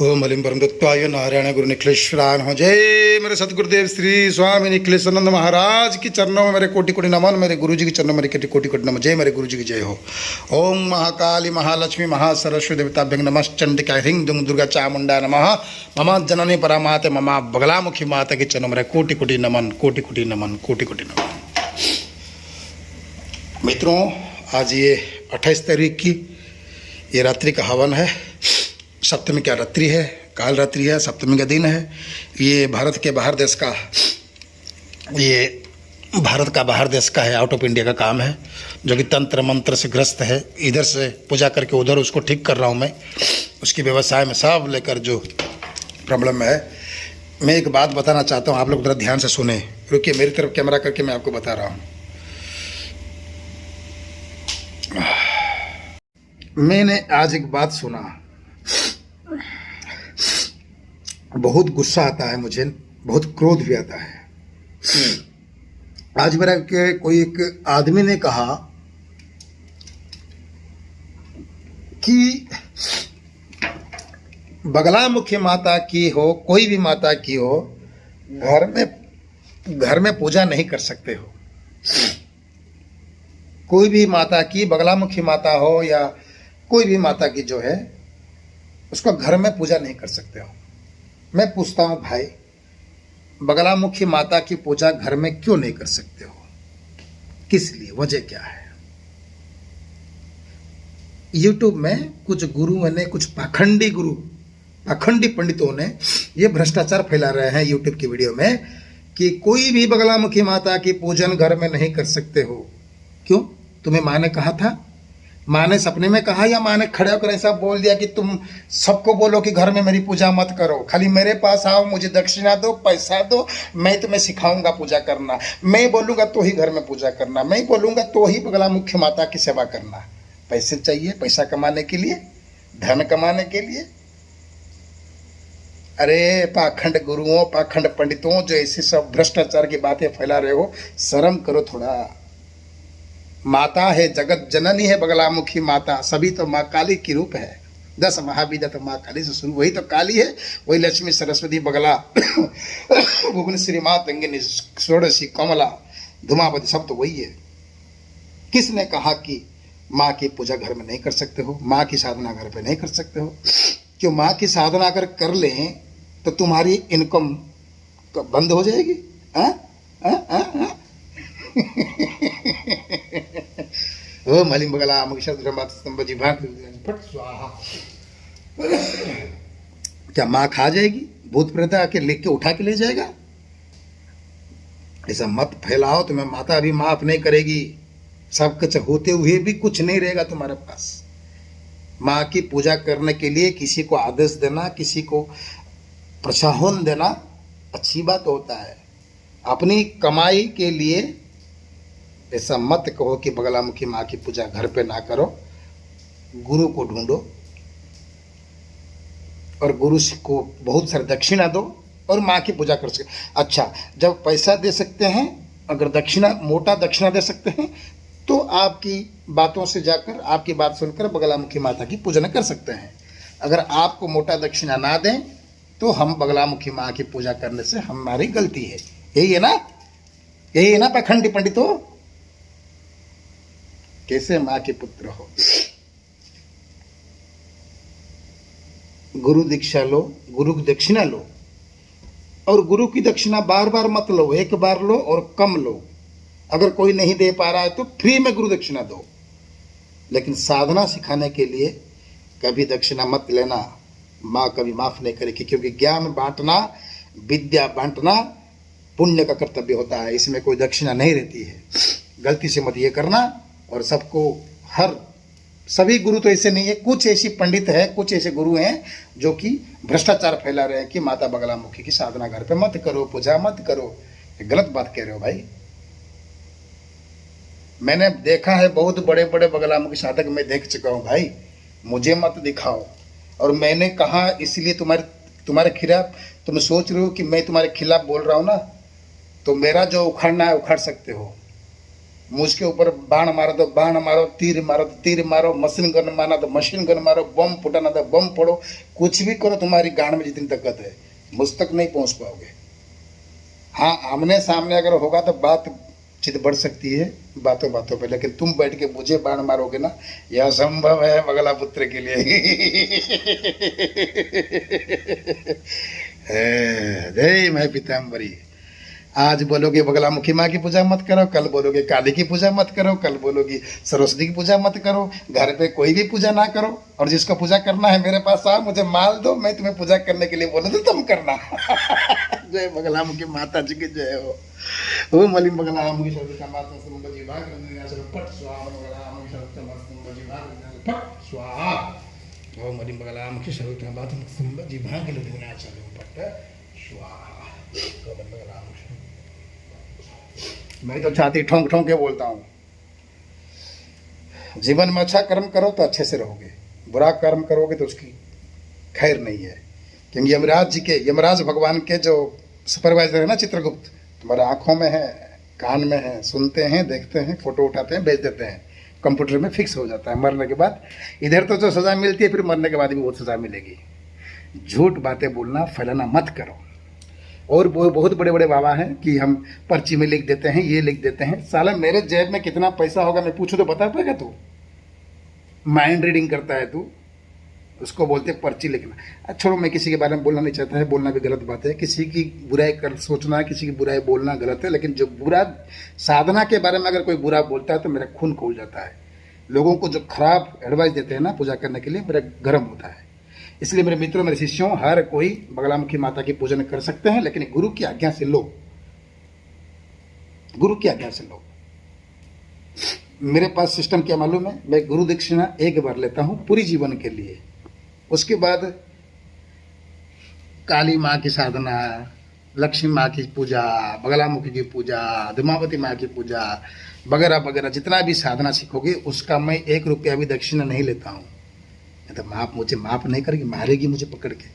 ओम हलिम परम दत्ताय नारायण गुरु निखिलेश्वरान हो। जय मेरे सतगुरुदेव श्री स्वामी निखिलेश्वरानंद महाराज की चरणों में मेरे कोटि कोटि नमन। मेरे गुरु जी के चरणों में मेरे कोटि कोटि नमन। जय मेरे गुरु जी की जय हो। ओम महाकाली महालक्ष्मी महासरस्वती देवताभ्यं नमः चंडिका ह्रीं दुम दुर्गा चामुंडा नमः। मम जननी परामाते मम बगलामुखी माता के चरणों में मेरे कोटि कोटि नमन, कोटि कोटि नमन, कोटि कोटि नमन। मित्रों, आज ये 28 तारीख की ये रात्रि का हवन है। सप्तमी क्या रात्रि है, काल रात्रि है, सप्तमी का दिन है। ये भारत के बाहर देश का, ये भारत का बाहर देश का है, आउट ऑफ इंडिया का काम है, जो कि तंत्र मंत्र से ग्रस्त है। इधर से पूजा करके उधर उसको ठीक कर रहा हूँ मैं। उसकी व्यवसाय में सब लेकर जो प्रॉब्लम है। मैं एक बात बताना चाहता हूँ, आप लोग ज़रा ध्यान से सुने। रुकिए, मेरी तरफ कैमरा करके मैं आपको बता रहा हूँ। मैंने आज एक बात सुना, बहुत गुस्सा आता है मुझे, बहुत क्रोध भी आता है। आज मेरा के कोई एक आदमी ने कहा कि बगलामुखी माता की हो, कोई भी माता की हो, घर में पूजा नहीं कर सकते हो। कोई भी माता की, बगलामुखी माता हो या कोई भी माता की जो है, उसको घर में पूजा नहीं कर सकते हो। मैं पूछता हूँ भाई, बगलामुखी माता की पूजा घर में क्यों नहीं कर सकते हो? किस लिए? वजह क्या है? YouTube में कुछ गुरुओं ने, कुछ पाखंडी गुरु, पाखंडी पंडितों ने ये भ्रष्टाचार फैला रहे हैं YouTube की वीडियो में कि कोई भी बगलामुखी माता की पूजन घर में नहीं कर सकते हो। क्यों? तुम्हें माँ ने कहा था? माँ ने सपने में कहा या माँ ने खड़े होकर ऐसा बोल दिया कि तुम सबको बोलो कि घर में मेरी पूजा मत करो, खाली मेरे पास आओ, मुझे दक्षिणा दो, पैसा दो, मैं तुम्हें सिखाऊंगा पूजा करना। मैं बोलूँगा तो ही घर में पूजा करना, मैं बोलूँगा तो ही बगलामुखी माता की सेवा करना। पैसे चाहिए, पैसा कमाने के लिए, धन कमाने के लिए। अरे पाखंड गुरुओं, पाखंड पंडितों, जो ऐसी सब भ्रष्टाचार की बातें फैला रहे हो, शर्म करो थोड़ा। माता है, जगत जननी है बगलामुखी माता। सभी तो माँ काली की रूप है। 10 महाविद्या तो माँ काली से शुरू, वही तो काली है, वही लक्ष्मी सरस्वती बगला भुवनेश्वरी माँ तंगिनी षोडशी कमला धुमावती, सब तो वही है। किसने कहा कि माँ की पूजा घर में नहीं कर सकते हो, माँ की साधना घर पे नहीं कर सकते हो? क्यों? माँ की साधना अगर कर लें तो तुम्हारी इनकम बंद हो जाएगी। ओ मलिम बगला मुझी भाग फट स्वाहा। क्या माँ खा जाएगी? भूत प्रेत आके लेके उठा के ले जाएगा? ऐसा मत फैलाओ। तुम्हें माता अभी माफ नहीं करेगी। सब कुछ होते हुए भी कुछ नहीं रहेगा तुम्हारे पास। माँ की पूजा करने के लिए किसी को आदेश देना, किसी को प्रोत्साहन देना अच्छी बात होता है। अपनी कमाई के लिए ऐसा मत कहो कि बगलामुखी माँ की पूजा घर पे ना करो। गुरु को ढूंढो और गुरु को बहुत सारी दक्षिणा दो और माँ की पूजा कर सके। अच्छा, जब पैसा दे सकते हैं, अगर दक्षिणा, मोटा दक्षिणा दे सकते हैं, तो आपकी बातों से जाकर, आपकी बात सुनकर बगलामुखी माता की पूजन कर सकते हैं। अगर आपको मोटा दक्षिणा ना दें तो हम बगलामुखी माँ की पूजा करने से हमारी गलती है। यही है ना? यही है ना पाखंडी पंडित हो? कैसे माँ के पुत्र हो? गुरु दीक्षा लो, गुरु की दक्षिणा लो, और गुरु की दक्षिणा बार बार मत लो, एक बार लो और कम लो। अगर कोई नहीं दे पा रहा है तो फ्री में गुरु दक्षिणा दो। लेकिन साधना सिखाने के लिए कभी दक्षिणा मत लेना। माँ कभी माफ नहीं करेगी, क्योंकि ज्ञान बांटना, विद्या बांटना पुण्य का कर्तव्य होता है। इसमें कोई दक्षिणा नहीं रहती है। गलती से मत ये करना। और सबको, सभी गुरु तो ऐसे नहीं है, कुछ ऐसी पंडित है, कुछ ऐसे गुरु हैं जो कि भ्रष्टाचार फैला रहे हैं कि माता बगलामुखी की साधना घर पे मत करो, पूजा मत करो। गलत बात कह रहे हो भाई। मैंने देखा है, बहुत बड़े बड़े बगलामुखी साधक मैं देख चुका हूँ भाई। मुझे मत दिखाओ। और मैंने कहा इसलिए तुम्हारे खिलाफ, तुम सोच रहे हो कि मैं तुम्हारे खिलाफ बोल रहा हूँ ना, तो मेरा जो उखाड़ना है उखाड़ सकते हो। मुझ के ऊपर बाण मारो तो बाण मारो, तीर मारो तो तीर मारो, मशीन गन मारना तो मशीन गन मारो, बम फुटाना तो बम फोड़ो, कुछ भी करो, तुम्हारी गांड में जितनी ताकत है मुझ तक नहीं पहुंच पाओगे। हाँ, आमने सामने अगर होगा तो बात चित बढ़ सकती है बातों बातों पे, लेकिन तुम बैठ के मुझे बाण मारोगे ना, यह असंभव है बगला पुत्र के लिए। जय मैं पीताम्बरी। आज बोलोगे बगलामुखी माँ की पूजा मत करो, कल बोलोगे काली की पूजा मत करो, कल बोलोगी सरस्वती की पूजा मत करो, घर पे कोई भी पूजा ना करो, और जिसको पूजा करना है मेरे पास आओ, मुझे माल दो, मैं तुम्हें पूजा करने के लिए बोला तो तुम करना। जय बगलामुखी माता जी की जय हो। ओम मलिम बगलामुखी सर्वदा माता संबजी भाग पट स्वाहा, बगलामुखी सर्वदा संबजी भाग पट स्वाहा। ओम मलिम बगलामुखी सर्वदा माता संबजी भाग पट स्वाहा। मैं तो छाती ठोंक ठोंक के बोलता हूँ, जीवन में अच्छा कर्म करो तो अच्छे से रहोगे, बुरा कर्म करोगे तो उसकी खैर नहीं है। क्योंकि यमराज भगवान के जो सुपरवाइजर है ना चित्रगुप्त, तुम्हारे आंखों में है, कान में है, सुनते हैं, देखते हैं, फोटो उठाते हैं, भेज देते हैं, कंप्यूटर में फिक्स हो जाता है। मरने के बाद इधर तो जो सजा मिलती है, फिर मरने के बाद भी बहुत सजा मिलेगी। झूठ बातें बोलना फैलाना मत करो। और वो बहुत बड़े बड़े बाबा हैं कि हम पर्ची में लिख देते हैं, ये लिख देते हैं। साला मेरे जेब में कितना पैसा होगा मैं पूछूं तो बता पाएगा तू? माइंड रीडिंग करता है तू, उसको बोलते हैं पर्ची लिखना। छोड़ो, मैं किसी के बारे में बोलना नहीं चाहता है, बोलना भी गलत बात है। किसी की बुराई कर सोचना, किसी की बुराई बोलना गलत है, लेकिन जो बुरा साधना के बारे में अगर कोई बुरा बोलता है तो मेरा खून खोल जाता है। लोगों को जो खराब एडवाइस देते हैं ना पूजा करने के लिए, मेरा गर्म होता है। इसलिए मेरे मित्रों, मेरे शिष्यों, हर कोई बगलामुखी माता की पूजन कर सकते हैं, लेकिन गुरु की आज्ञा से लो, गुरु की आज्ञा से लो। मेरे पास सिस्टम क्या मालूम है? मैं गुरु दक्षिणा एक बार लेता हूं पूरी जीवन के लिए, उसके बाद काली माँ की साधना, लक्ष्मी माँ की पूजा, बगलामुखी की पूजा, धूमावती माँ की पूजा वगैरह वगैरह, जितना भी साधना सीखोगे उसका मैं 1 रुपया भी दक्षिणा नहीं लेता हूँ। तो माप मुझे माफ नहीं करेगी, मारेगी मुझे पकड़ के।